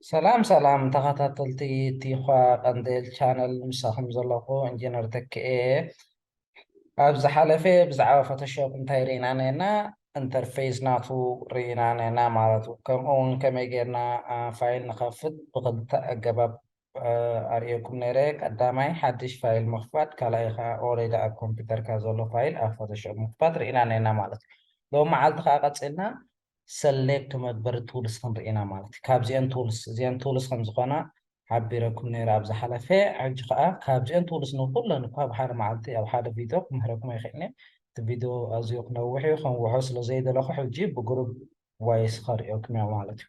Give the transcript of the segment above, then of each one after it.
سلام سلام تخططلتي تيخوا قنديل شانل مساهم زلقو انجينر تك أبز حلفي بزعوا فوتوشوب انتي رينا نينا انترفيس ناتو رينا نينا مالتو كم اون كم يجينا فايل نخفض بغلطة أجابب أريكم نيريك قدامي حدش فايل مخفض كلايخا أوريدا الكمبيوتر كازولو فايل فوتوشوب مخفض رينا نينا مالتو لو معالتخا قصلنا سلكت مدبر تولس خنرئنا مالتي كابزين تولس خمزخونا حبيركم نير أبز حلفة عجقة كابزين تولس نقول نقاب حار معلتي أو حار فيديو مهركم يخيني تفيديو أزيوك نوحي وخن وحوس لزيد لخو حجيب بجروب وايس خاريوكم يا معلتي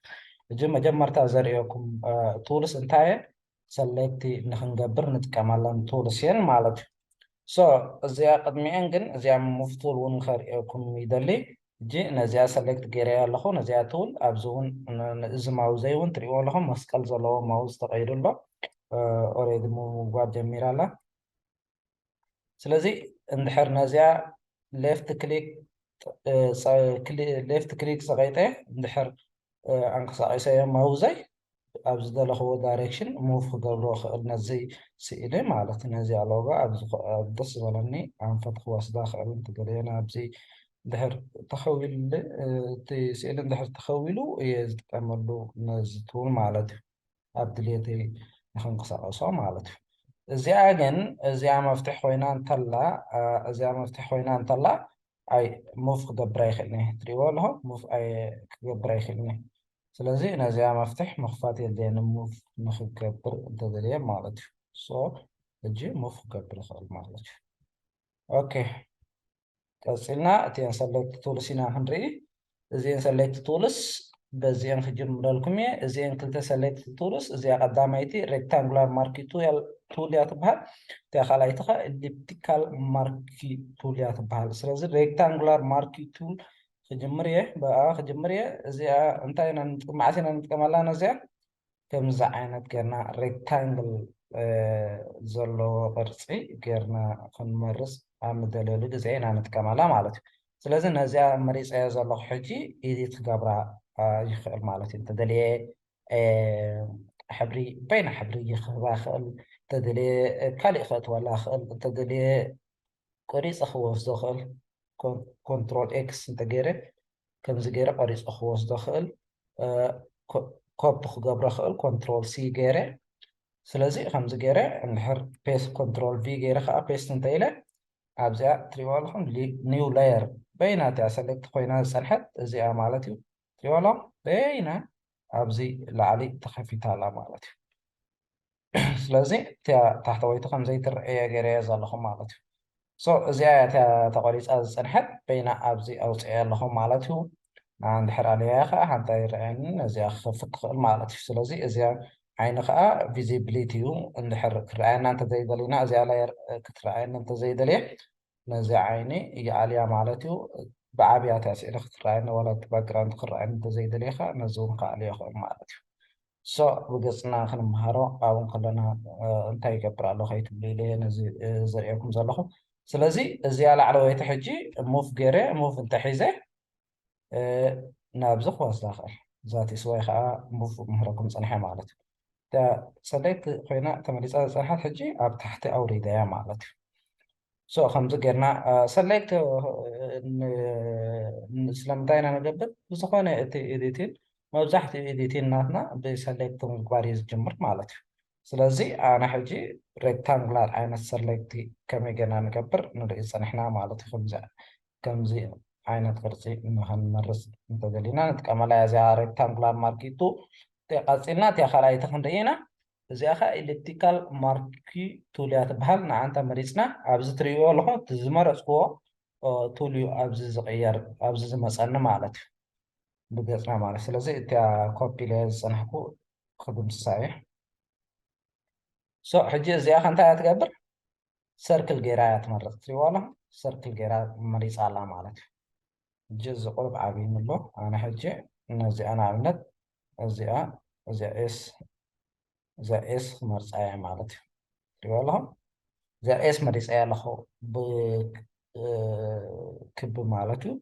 جمع جمرت أزريوكم تولس انتاي سلكتي نخنجبر نتكملن تولس ين معلتي زي قدمي أنجن زي مفتول ونخاريوكم يدلي جي نزيا سلكت جيريا لخو نزيا تول أبزون إذا ماوزي ونتريو لهم مسكال زلوا ماوز تغير الله أريد موجود جميلة سلزي اندحر نزيا ليفت كليك ليفت كليك صغيرة اندحر أنقص ماوزي أبز دلخو دايركشن موف قبره نزي سئلة مالت نزي علوغا أبدس ولني عن فتح واسداخ أبن تقرينا أبزي دحر تخويل سئلة دحر تخويلو يزتعملو نزتون مالت أبدليتي نخنقص مالت እዚኣ ግን እዚኣ መፍትሕ ኮይና እንተላ እዚኣ መፍትሕ ኮይና እንተላ ኣይ ሙቭ ክገብራ ይኽእልኒ ትሪእዎ ኣለኹም ሙቭ ኣይ ክገብራ ይኽእልኒ ስለዚ ነዚኣ መፍትሕ ምኽፋት የድልየኒ ሙቭ ንክገብር እንተደልየ ማለት እዩ ሕጂ ሙቭ ክገብር ይኽእል ማለት እዩ ኦኬ ቀፂልና እቲአን ሰለክት ቱልስ ኢና ክንርኢ እዚአን ሰለክት ቱልስ በዚአን ክጅምር ለኩም እየ እዚአን ክልተ ሰለክት ቱልስ እዚኣ ቀዳማይቲ ሬክታንጉላር ማርኪ ቱል እያ ትበሃል እቲኣ ካልኣይቲ ኸ ኤሊፕቲካል ማርኪ ቱል እያ ትበሃል ስለዚ ሬክታንጉላር ማርኪ ቱል ክጅምር እየ ብኣ ክጅምር እየ እዚኣ እንታይ መዓስ ኢና ንጥቀመላ ነዚኣ ከምዚ ዓይነት ጌርና ሬክታንግል ዘለዎ ቅርፂ ጌርና ክንመርፅ ኣብ ምደለየሉ ግዜ ኢና ንጥቀመላ ማለት እዩ ስለዚ ነዚኣ መሪፀዮ ዘለኹ ሕጂ ኤዲት ክገብራ ይኽእል ማለት እዩ እንተደልየ ሕብሪ በይና ሕብሪ ይኽባ ይኽእል እንተደልየ ካሊእ ከእትወላ ይኽእል እንተደልየ ቆሪፀ ክወስዶ ይኽእል ኮንትሮል ኤክስ እንተገይረ ከምዚ ገይረ ቆሪፀ ክወስዶ ይኽእል ኮፒ ክገብሮ ይኽእል ኮንትሮል ሲ ገይረ ስለዚ ከምዚ ገይረ እንድሕር ፔስት ኮንትሮል ቪ ገይረ ከዓ ፔስት እንተኢለ ኣብዚኣ ትሪእዎ ኣለኹም ኒው ላየር በይና እቲኣ ሰለክት ኮይና ዝፀንሐት እዚኣ ማለት እዩ ትሪእዎ ኣለኹም በይና ኣብዚ ላዕሊ ተኸፊታላ ማለት እዩ ስለዚ እቲኣ ታሕተወይቲ ከምዘይ ትርአየ ገይረየ ዘለኹም ማለት እዩ እዚኣ እታ ተቆሪፃ ዝፀንሐት በይና ኣብዚ ኣውፅአ ኣለኹም ማለት እዩ እንድሕር ኣለያ ከዓ ሓንታ ይርአየኒ እዚኣ ክኸፍት ትኽእል ማለት እዩ ስለዚ እዚኣ ዓይኒ ከዓ ቪዚቢሊቲ እዩ እንድሕር ክረኣየና እንተዘይደሊና እዚኣ ላየር ክትረኣየና እንተዘይደልየ ነዚ ዓይኒ ይኣልያ ማለት እዩ ብዓብያ ተስኢለ ክትረኣየና ወላ ባክግራውንድ ክረኣየና እንተዘይደልየ ከዓ ነዚ እውን ከኣልዮ ይኽእል ማለት እዩ ብገፅና ክንምሃሮ ኣብኡ ከለና እንታይ ይገብር ኣሎ ከይትብሉ ኢለ ነዚ ዘርእየኩም ዘለኹ ስለዚ እዚኣ ላዕለወይቲ ሕጂ ሙቭ ገይረ ሙቭ እንተሒዘ ናብዚ ክወስዳ ክእል ዛቲስ ወይ ከዓ ሙቭ ምህረኩም ፀንሐ ማለት እዩ ሰለክት ኮይና ተመሪፃ ዝፀንሐት ሕጂ ኣብ ታሕቲ ኣውሪደያ ማለት እዩ ከምዚ ጌርና ሰለክት ስለምንታይ ኢና ንገብር ብዝኾነ እቲ ኤዲትን መብዛሕትኡ ኤዲትን ናትና ብሰለክት ምግባር እዩ ዝጅምር ማለት እዩ ስለዚ ኣነ ሕጂ ሬክታንጉላር ዓይነት ሰለክቲ ከመይ ጌርና ንገብር ንርኢ ፀኒሕና ማለት እዩ ከምዚ ዓይነት ቅርፂ ንክንመርፅ እንተደሊና ንጥቀመላ እዚኣ ሬክታንጉላር ማርኪቱ ቀፂልና እቲኣ ካልኣይቲ ክንርኢ ኢና እዚኣ ከዓ ኤሊፕቲካል ማርኪ ቱል እያ ትበሃል ንዓንታ መሪፅና ኣብዚ ትሪእዎ ኣለኹም እቲ ዝመረፅክዎ ቱል እዩ ኣብዚ ዝቕየር ኣብዚ ዝመፀኒ ማለት እዩ ብገፅና ማለት ስለዚ እቲኣ ኮፒ ለ ዝፀናሕኩ ክድምስሳ እየ ሕጂ እዚኣ ከንታይ እያ ትገብር ሰርክል ጌራ እያ ትመርፅ ትሪእዎ ኣለኹም ሰርክል ጌራ መሪፃ ኣላ ማለት እዩ ሕጂ እዚ ቁልብ ዓብይኒ ኣሎ ኣነ ሕጂ ነዚኣ ንኣብነት እዚኣ ኤስ ክመርፃ እያ ማለት እዩ ትሪእዎ ኣለኹም እዚኣ ኤስ መሪፀ እያ ኣለኹ ብክቢ ማለት እዩ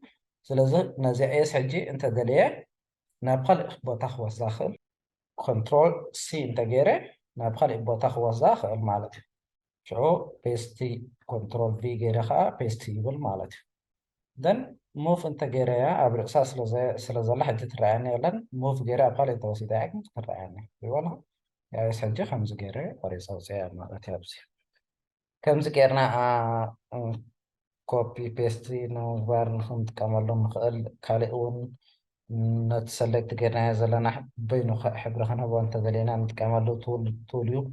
ስለዚ ነዚኣ ኤስ ሕጂ እንተደልየ ናብ ካልእ ቦታ ክወስዳ ክእል كنترول سي انت جيري نبخل إبوتا خوزا خير مالتي شو بيستي كنترول في جيري خا بيستي يبل مالتي دن موف انت جيري يا أبر أساس سلزل حاجة ترعاني لن موف جيري أبخل انت وسيداك ترعاني بيوالها يا سنجي خمس جيري وريسا وسيا مالتي أبسي كمز جيرنا كوبي بيستي نوبر نخنت كمالهم نخل كالئون نتسلكت جيرنا زلنا بينو حبر خنا وانت دلينا نتكملو طول يوم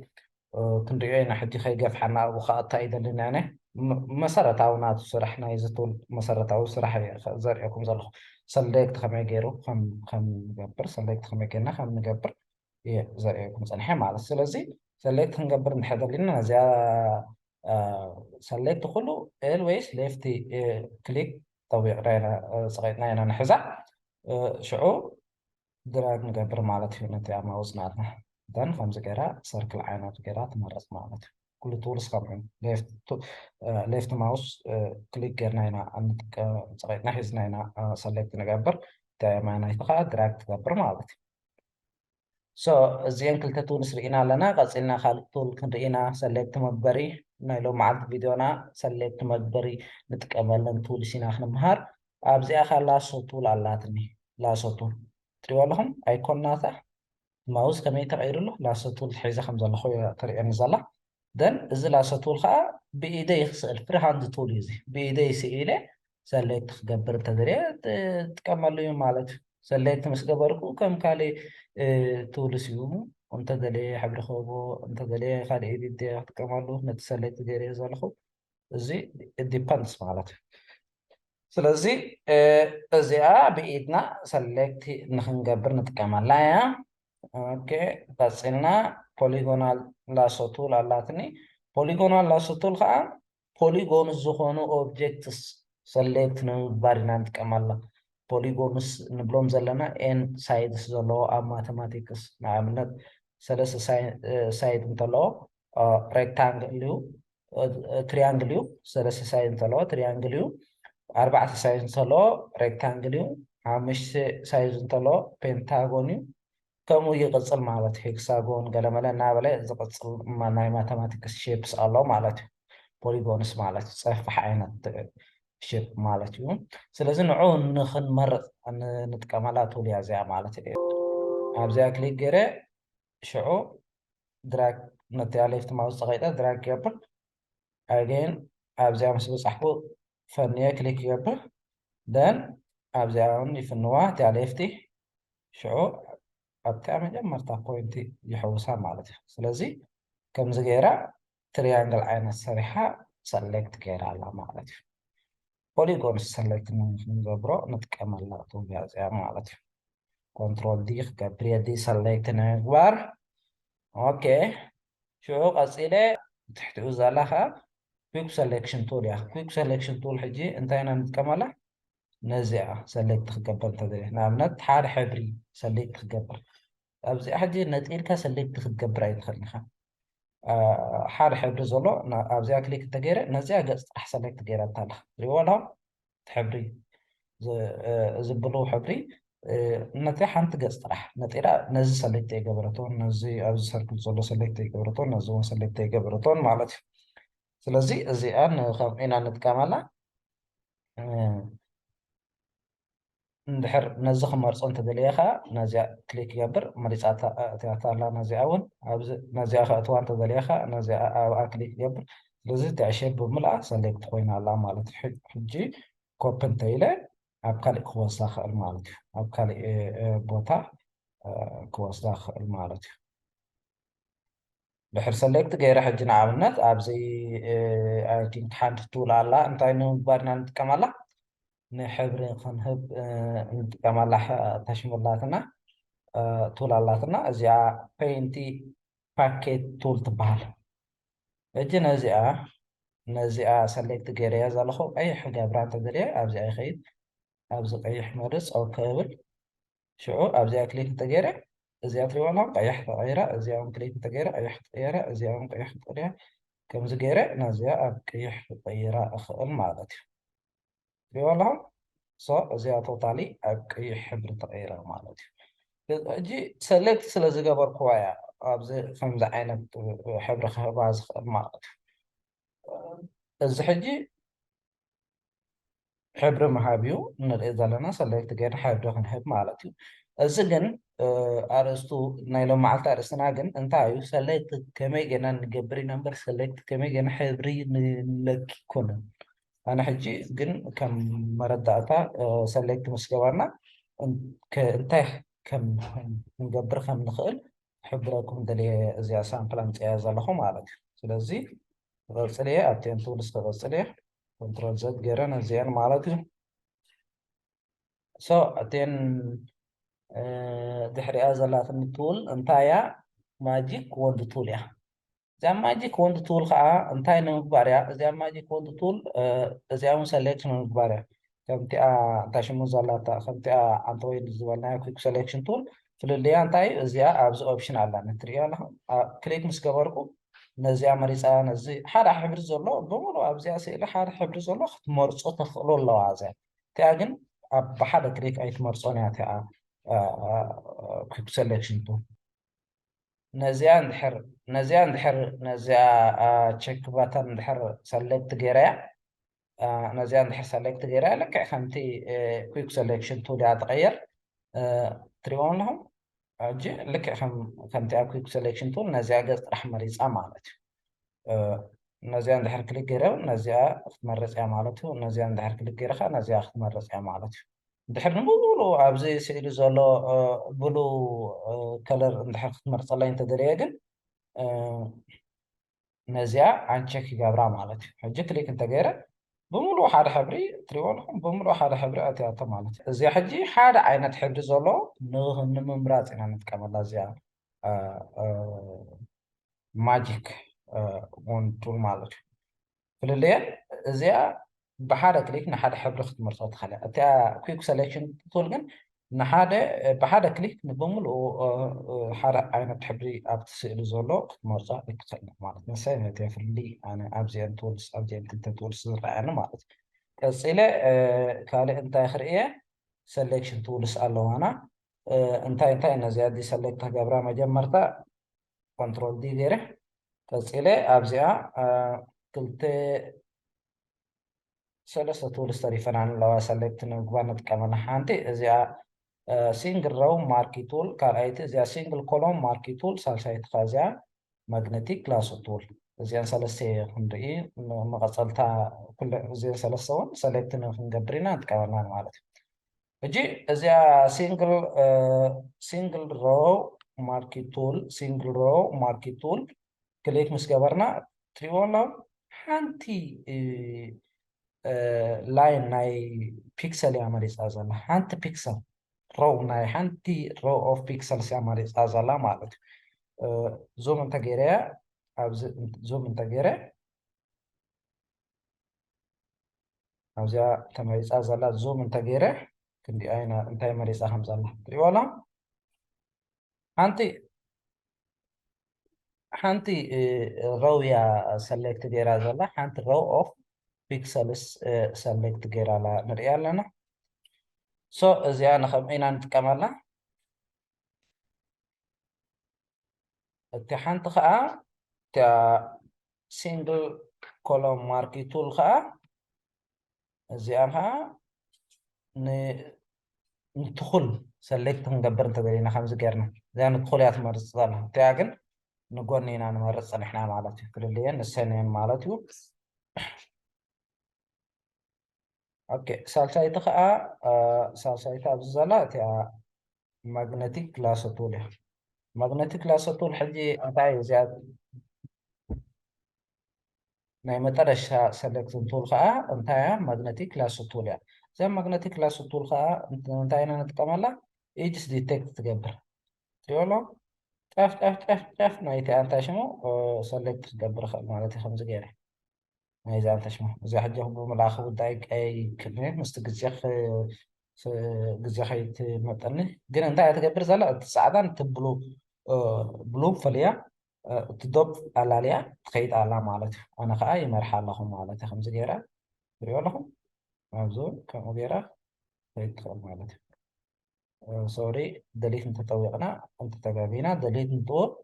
كنرينا حدي خي قف حنا وخاطة إذا لنا مسارة عونات صرحنا إذا طول مسارة عو صرح زرعكم زلخ سلكت خم جيرو خم جبر سلكت خم كنا خم جبر إيه زرعكم صنحة مع السلزي سلكت نجبر نحضر لنا زي سلكت كله الويس ليفتي كليك طبيعي رأينا صغيرنا أنا نحزع شعو دراج نقبر مالتي نتي أما وزناتنا دان خمسة كرا سيركل عينات كرا تمرس مالتي كل طول سخمين ليفت ماوس كليك جرنا هنا عندك صغير نحيزنا هنا سلكت نقبر تا ما نيتخا دراج تقبر مالتي زين كلتا تونس رئينا لنا قصينا خالق طول كن رئينا سلكت مدبري نايلو معد فيديونا سلكت مدبري نتقبل لن طول سينا اخنا مهار أبزي أخا لا صوتول علاتني لا صوتول تريوا لهم أيقون ناتا ماوس كمية تغير له لا صوتول حيزة خمسة لخويا طريقة نزالة دن إذا لا صوتول خا بإيدي يخسر فرهان طول يزي بإيدي سئيلة سلكت خقبر تدري تكمل له يوم مالت سلكت مسقبركو كم كالي تولس يوم انت دلي حبر خوبو انت دلي خالي إيدي دي تكمل له نتسلكت غيري زالخو زي الديبانس مالته ስለዚህ እዚኣ ብኢድና ሰሌክት ንክንገብር ንጥቀመላ እያ ኦኬ ቀፂልና ፖሊጎናል ላሶ ቱል ኣላትኒ ፖሊጎናል ላሶ ቱል ከዓ ፖሊጎንስ ዝኾኑ ኦብጀክትስ ሰሌክት ንምግባር ኢና ንጥቀመላ ፖሊጎንስ ንብሎም ዘለና ኤን ሳይድስ ዘለዎ ኣብ ማቴማቲክስ ንኣብነት ሰለስተ ሳይድ እንተለዎ ሬክታንግል እዩ ትሪያንግል እዩ ሰለስተ ሳይድ እንተለዎ ትሪያንግል እዩ أربعة سايز انتلو ريكتانجليو عامش سايز انتلو بنتاغونيو كمو يقصل مالت هيكساغون قلملا نابلا زقصل ما ناي ماتماتيكس شيبس الله مالت بوليغونس مالت صفح عينت شيب مالتيو سلازم نعون نخن مر ان نتكملات وليا زي مالت ابزا كليك غيره شعو دراك نتي عليفت ماوس صغيره دراك يابل اجين ابزا مسبس احبو فنيه كليك يابل دان أبزعون يفنوا تعرفتي شو أبتعمل مرتا بوينتي يحوسها مالتي سلازي كم زجيرة تريانجل عين السريحة سلكت كير على مالتي بوليغون سلكت من زبرو نتكمل لا توبيا زي مالتي كنترول دي كبريا دي سلكت نغوار اوكي شو قصيدة تحت وزالها كويك سلكشن تول يا كويك سلكشن تول حجي انتينا نتكمله نزع سلكت تخبر تدري نعمت حار حبري سلكت تخبر أبزي أحد نتقيل سلكت تخبر أي خليها حار حبري زلو أبزي أكليك تجيرة نزع قص أحسن لك تجيرة تاله ريولا حبري زبلو حبري نتي حنت قص راح نتيرا نزي سلكت تجبرتون نزي أبزي سركل زلو سلكت تجبرتون نزون سلكت تجبرتون مالتي سلزي زي أن خم إن نتكمله ندحر نزخ مرص أنت دليخا نزع كليك يبر مريض تعطى نزع أول أبز نزع خطوة أنت دليخا نزع أو كليك يبر لازم تعشير بملأ سلك تخوين على مالت حجي كوبن تيلا أبقى كواس داخل المالت أبقى بوتا كواس داخل المالت دحر سلكت غير حجنا عملنات أبزي أكيد حد طول على أنت إنه بارنا نتكمل نحبر خنهب نتكمل تشملاتنا طول علاتنا أزياء بينتي باكيت طول تبال أجي نزياء سلكت غير زالخو أي حاجة برات دري أبزي أي خيط أبزي أي حمرس أو كابل شو أبزي كليك تغيره أزياء تريوانا أي حد غيره أزياء كليك تغيره أي حد غيره أزياء أي حد غيره كم زغيره نزياء أي حد غيره أخ المعلومات تريوانا أزياء توتالي أي حبر تغيره مالتي اجي سلكت سلازي قبر كوايا ابزي خمسة عينت حبر خباز مالت እዚ ሕጂ ሕብሪ መሃቢኡ ንሪኦ ዘለና ሰለክት ገይርና ሕብሪ ክንህብ ማለት እዩ እዚ ግን ኣርእስቱ ናይ ሎም መዓልቲ ኣርእስትና ግን እንታይ እዩ ሰለክት ከመይ ጌርና ንገብር ኢና እምበር ሰለክት ከመይ ጌርና ሕብሪ ንለኪ ይኮነን ኣነ ሕጂ ግን ከም መረዳእታ ሰለክት ምስ ገበርና እንታይ ከም ክንገብር ከም ንኽእል ሕብረኩም ደልየ እዚኣ ሳምፕል ኣምፅያ ዘለኹ ማለት እዩ ስለዚ ክቐፅል እየ ኣብቴን ትውልስ ክቐፅል እየ ኮንትሮል ዘድ ገይረ ነዚአን ማለት እዩ ሶ እቴን ድሕሪኣ ዘላትኒ ቱል እንታይ እያ ማጂክ ወንድ ቱል እያ እዚኣ ማጂክ ወንድ ቱል ከዓ እንታይ ንምግባር እያ እዚኣ ማጂክ ወንድ ቱል እዚኣ እውን ሰሌክሽን ንምግባር እያ ከምቲኣ እንታይ ሽሙ ዘላታ ከምቲኣ ኣንተ ወይ ዝበልናዮ ኩክ ሰሌክሽን ቱል ፍልልያ እንታይ እዩ እዚኣ ኣብዚ ኦፕሽን ኣላ ንትሪኦ ኣለኹም ክሊክ ምስ ገበርኩ ነዚኣ መሪፃ ነዚ ሓደ ሕብሪ ዘሎ ብምሉእ ኣብዚኣ ስእሊ ሓደ ሕብሪ ዘሎ ክትመርፆ ተኽእሎ ኣለዋ እዚኣ እቲኣ ግን ብሓደ ክሊክ ኣይትመርፆን እያ እቲኣ ኩክ ሰሌክሽን ቱል ነዚኣ እንድሕር ነዚኣ ቼክ ባተን እንድሕር ሰሌክት ገይረያ ነዚኣ እንድሕር ሰሌክት ገይረያ ልክዕ ከምቲ ኩክ ሰሌክሽን ቱል እያ ትቐየር ትሪእዎ ኣለኹም ሕጂ ልክዕ ከምቲኣ ኩክ ሰሌክሽን ቱል ነዚኣ ገፅ ጥራሕ መሪፃ ማለት እዩ ነዚኣ እንድሕር ክሊክ ገይረ ነዚኣ ክትመርፅ እያ ማለት እዩ ነዚኣ እንድሕር ክሊክ ገይረኻ ነዚኣ ክትመርፅ እያ ማለት እዩ እንድሕር ንብሉ ኣብዚ ስእሊ ዘሎ ብሉ ከለር እንድሕር ክትመርፀለይ እንተደለየ ግን ነዚኣ ኣንቸክ ይገብራ ማለት እዩ ሕጂ ክሊክ እንተገይረ ብምሉእ ሓደ ሕብሪ ትሪእዎ ኣለኹም ብምሉእ ሓደ ሕብሪ ኣትያቶ ማለት እዩ እዚኣ ሕጂ ሓደ ዓይነት ሕብሪ ዘሎ ንምምራፅ ኢና ንጥቀመላ እዚኣ ማጂክ ወንድ ቱል ማለት እዩ ፍልልየ እዚኣ ብሓደ ክሊክ ንሓደ ሕብሪ ክትመርፆ ትኽእል እያ እቲኣ ኩክ ሰሌክሽን ቱል ግን ብሓደ ክሊክ ብምሉእ ሓደ ዓይነት ሕብሪ ኣብቲ ስእሊ ዘሎ ክትመርፆ ይትኽእል ማለት ንሳይ ነቲ ፍልይ ኣነ ኣብዚአን ቱልስ ኣብዚአን ክልተ ቱልስ ዝረኣየኒ ማለት እዩ ቀፂለ ካልእ እንታይ ክርእየ ሰሌክሽን ቱልስ ኣለዋና እንታይ ነዚኣ ዲ ሰሌክት ክገብራ መጀመርታ ኮንትሮል ዲ ገይረ ቀፂለ ኣብዚኣ ክልተ ሰለስተ ቱልስ ተሪፈና ኣለዋ ሰሌክት ንምግባር ንጥቀመላ ሓንቲ እዚኣ ሲንግል ሮው ማርኪ ቱል ካልኣይቲ እዚኣ ሲንግል ኮሎም ማርኪ ቱል ሳልሳይቲ ከዓ እዚኣ ማግነቲክ ላሶ ቱል እዚአን ሰለስተ ክንርኢ መቐፀልታ እዚአን ሰለስተ እውን ሰሌክት ክንገብር ኢና ንጥቀመልና ማለት እዩ ሕጂ እዚኣ ሲንግል ሮው ማርኪ ቱል ሲንግል ሮው ማርኪ ቱል ክሊክ ምስ ገበርና ትሪእዎ ኣለኹም ሓንቲ ላይን ናይ ፒክሰል እያ መሪፃ ዘላ ሓንቲ ፒክሰል ሮው ናይ ሓንቲ ሮው ኦፍ ፒክሰልስ እያ መሪፃ ዘላ ማለት እዩ ዙም እንተገይረያ ኣብዚ ዙም እንተገይረ ኣብዚኣ ተመሪፃ ዘላ ዙም እንተገይረ ክንዲኣ ኢና እንታይ መሪፃ ከም ዘላ ትሪእዎ ኣለኹም ሓንቲ ሮው እያ ሰሌክት ገይራ ዘላ ሓንቲ ሮው ኦፍ ፒክሰልስ ሰሌክት ገይራ ንሪኣ ኣለና ሶ እዚኣ ንከምኡ ኢና ንጥቀመላ እቲ ሓንቲ ከዓ እታ ሲንግል ኮሎም ማርኪ ቱል ከዓ እዚኣ ከዓ ንትኹል ሰሌክት ክንገብር እንተደሊና ከምዚ ጌርና እዚኣ ንትኹል እያ ትመርፅ ዘላ እቲኣ ግን ንጎኒ ኢና ንመርፅ ፀኒሕና ማለት እዩ ክልልየን ንሰነየን ማለት እዩ ኦኬ ሳልሳይቲ ከዓ ሳልሳይቲ ኣብዚ ዘላ እቲኣ ማግነቲክ ላሶ ቱል እያ ማግነቲክ ላሶ ቱል ሕጂ እንታይ እዩ እዚኣ ናይ መጨረሻ ሰሌክሽን ቱል ከዓ እንታይ እያ ማግነቲክ ላሶ ቱል እያ እዚኣ ማግነቲክ ላሶ ቱል ከዓ እንታይ ኢና ንጥቀመላ ኤጅስ ዲቴክት ትገብር ትሪእዎ ኣለኹም ጫፍ ናይቲኣ እንታይ ሽሙ ሰሌክት ክገብር ይኽእል ማለት እዩ ከምዚ ገይረ ናይዛ እንታይ ሽሙ እዚኣ ሕጂ ብምልኣኽ ጉዳይ ቀይክኒ ምስቲ ግዜ ከይትመጠኒ ግን እንታይ እያ ትገብር ዘላ እቲ ፃዕዳን እቲ ብሉም ፈልያ እቲ ዶብ ኣላልያ ትኸይድ ኣላ ማለት እዩ ኣነ ከዓ ይመርሓ ኣለኹ ማለት እዩ ከምዚ ገይራ ትሪእዎ ኣለኹም ኣብዚ ከምኡ ገይራ ከይድ ትኽእል ማለት እዩ سوري دليت انت طويقنا انت تقابينا دليت انتو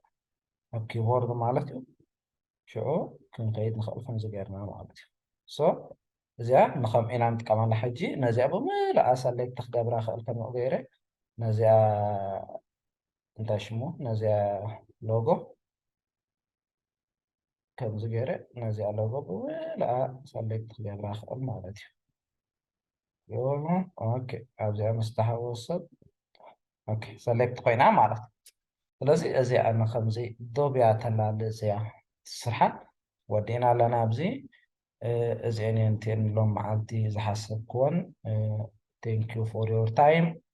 الكيبورد مالتي شو كن قيد نخلف نزجرنا مالتي سو زيا نخم إنا نتكلم حجي نزيا بملا أسأل لك تخدم راخ الكلام غيره نزيا انت شمو نزيا لوجو كم زجرة نزيا لوجو بملا أسأل لك تخدم راخ مالتي يوه اوكي أبزي مستحوص اوكي سلكت قينا مالتي لازم أزي أنا خمزي دوبي أتلا لزيا الصحة ودينا لنا أبزي أزي أني أنتين لهم معلتي إذا حسب كون thank you for your time